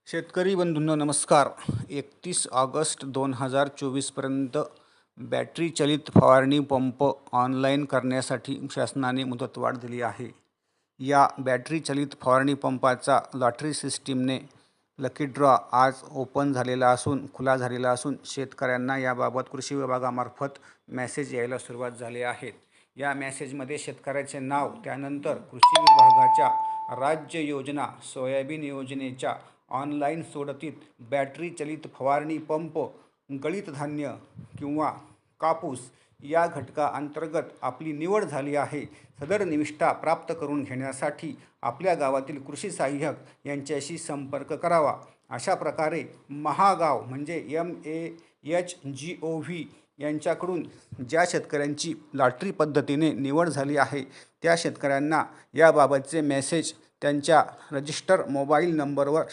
शेतकरी बंधूंनो नमस्कार. 31 August 2024 battery चलित फवारणी पंप ऑनलाईन करण्यासाठी शासनाने मुदतवाढ दिली आहे. या बॅटरी चलित फवारणी पंपाचा लॉटरी सिस्टीमने लकी ड्रॉ आज खुला झालेला असून शेतकऱ्यांना याबाबत कृषी विभागामार्फत मेसेज यायला सुरुवात झाली आहे. या मेसेजमध्ये शेतकऱ्याचे नाव, त्यानंतर कृषी विभागाच्या राज्य योजना सोयाबीन योजनेच्या ऑनलाईन सोडतीत बॅटरी चलित फवारणी पंप, गळीत धान्य किंवा कापूस या घटकाअंतर्गत आपली निवड झाली आहे. सदर निविष्ठा प्राप्त करून घेण्यासाठी आपल्या गावातील कृषी सहाय्यक यांच्याशी संपर्क करावा. अशा प्रकारे महागाव म्हणजे MAHGOV यांच्याकडून ज्या शेतकऱ्यांची लॉटरी पद्धतीने निवड झाली आहे त्या शेतकऱ्यांना याबाबतचे मेसेज त्यांच्या रजिस्टर मोबाईल नंबरवर